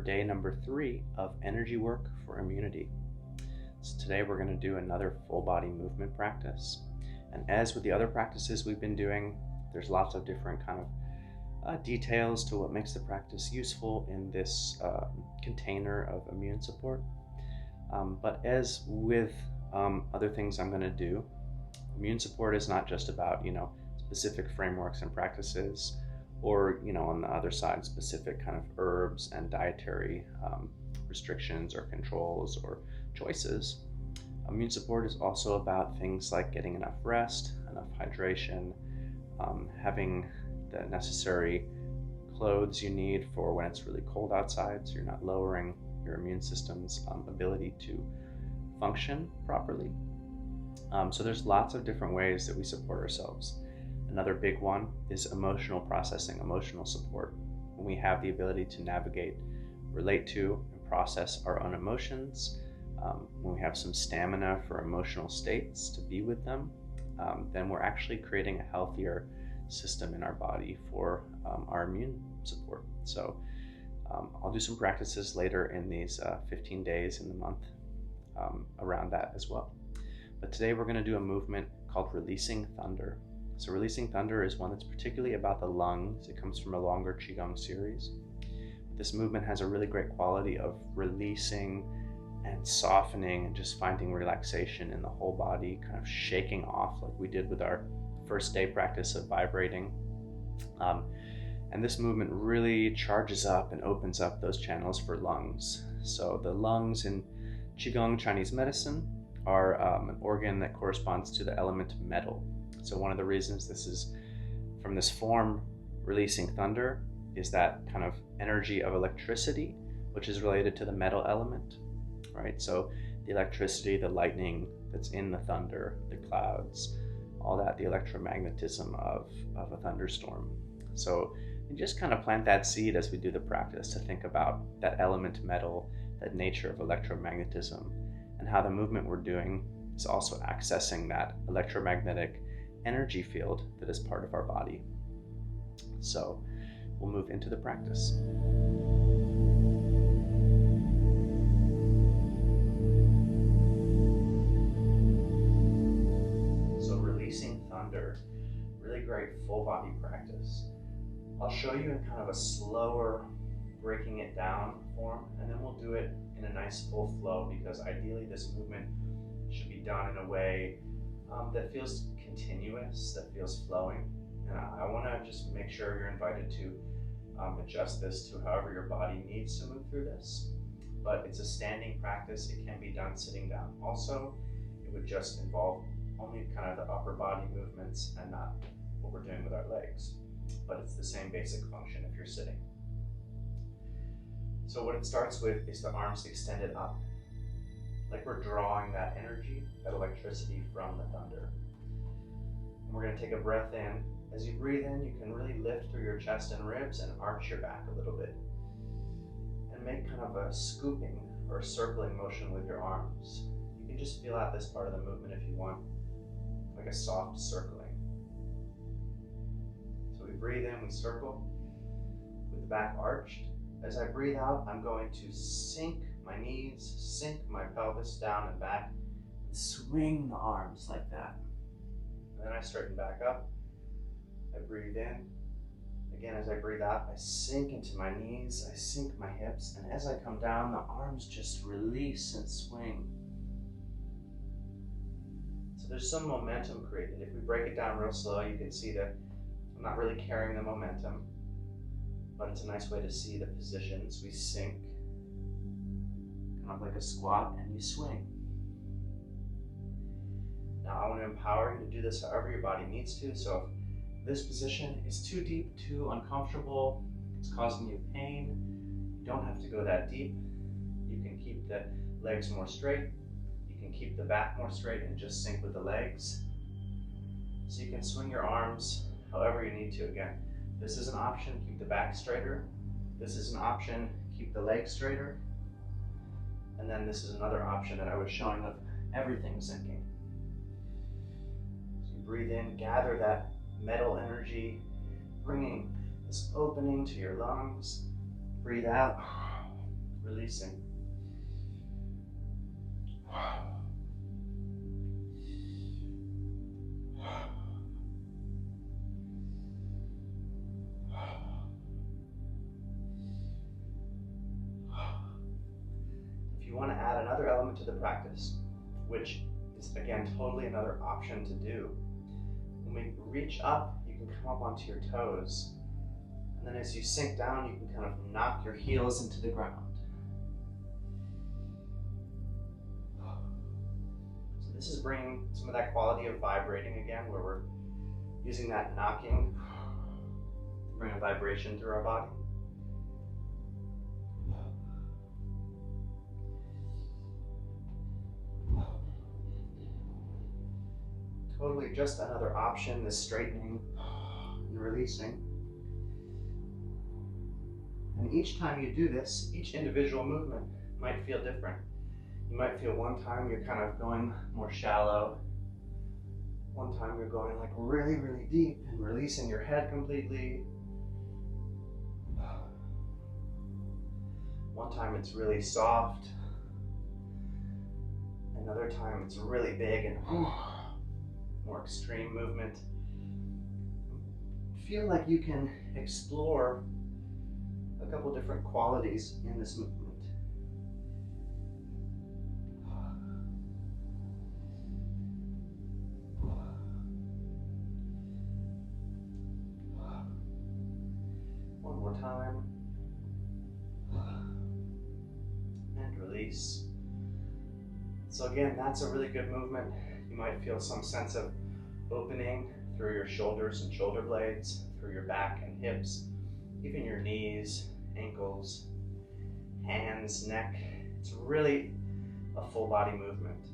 day number 3 of Energy Work for Immunity. So today we're going to do another full body movement practice. And as with the other practices we've been doing, there's lots of different kind of details to what makes the practice useful in this container of immune support. But as with other things I'm going to do, immune support is not just about, specific frameworks and practices, or, on the other side, specific kind of herbs and dietary restrictions or controls or choices. Immune support is also about things like getting enough rest, enough hydration, having the necessary clothes you need for when it's really cold outside, so you're not lowering your immune system's ability to function properly. So there's lots of different ways that we support ourselves. Another big one is emotional processing, emotional support. When we have the ability to navigate, relate to, and process our own emotions, when we have some stamina for emotional states to be with them, then we're actually creating a healthier system in our body for our immune support. So I'll do some practices later in these 15 days in the month around that as well. But today we're going to do a movement called Releasing Thunder. So Releasing Thunder is one that's particularly about the lungs. It comes from a longer Qigong series. This movement has a really great quality of releasing and softening and just finding relaxation in the whole body, kind of shaking off like we did with our first day practice of vibrating. And this movement really charges up and opens up those channels for lungs. So the lungs in Qigong Chinese medicine are an organ that corresponds to the element metal. So one of the reasons this is from this form, Releasing Thunder, is that kind of energy of electricity, which is related to the metal element, right? So the electricity, the lightning that's in the thunder, the clouds, all that, the electromagnetism of a thunderstorm. So you just kind of plant that seed as we do the practice to think about that element metal, that nature of electromagnetism, and how the movement we're doing is also accessing that electromagnetic energy field that is part of our body. So we'll move into the practice. So Releasing Thunder, really great full body practice. I'll show you in kind of a slower, breaking it down form, and then we'll do it in a nice full flow, because ideally this movement should be done in a way that feels continuous, that feels flowing. And I want to just make sure you're invited to adjust this to however your body needs to move through this. But it's a standing practice. It can be done sitting down. Also, it would just involve only kind of the upper body movements and not what we're doing with our legs. But it's the same basic function if you're sitting. So what it starts with is the arms extended up, like we're drawing that energy, that electricity from the thunder. And we're going to take a breath in. As you breathe in, you can really lift through your chest and ribs and arch your back a little bit. And make kind of a scooping or a circling motion with your arms. You can just feel out this part of the movement if you want, like a soft circling. So we breathe in, we circle with the back arched. As I breathe out, I'm going to sink my knees, sink my pelvis down and back, and swing the arms like that. And then I straighten back up. I breathe in. Again, as I breathe out, I sink into my knees, I sink my hips, and as I come down, the arms just release and swing. So there's some momentum created. If we break it down real slow, you can see that I'm not really carrying the momentum, but it's a nice way to see the positions. We sink, kind of like a squat, and you swing. Now I want to empower you to do this however your body needs to. So if this position is too deep, too uncomfortable, it's causing you pain, you don't have to go that deep. You can keep the legs more straight. You can keep the back more straight and just sink with the legs. So you can swing your arms however you need to. Again, this is an option, keep the back straighter. This is an option, keep the legs straighter. And then this is another option that I was showing of everything sinking. So you breathe in, gather that metal energy, bringing this opening to your lungs. Breathe out, releasing. If you want to add another element to the practice, which is again totally another option to do, when we reach up, you can come up onto your toes, and then as you sink down, you can kind of knock your heels into the ground. So this is bringing some of that quality of vibrating again, where we're using that knocking to bring a vibration through our body. Totally just another option, this straightening and releasing. And each time you do this, each individual movement might feel different. You might feel one time you're kind of going more shallow. One time you're going like really, really deep and releasing your head completely. One time it's really soft. Another time it's really big and more extreme movement. Feel like you can explore a couple different qualities in this movement. One more time. And release. So again, that's a really good movement. You might feel some sense of opening through your shoulders and shoulder blades, through your back and hips, even your knees, ankles, hands, neck. It's really a full body movement.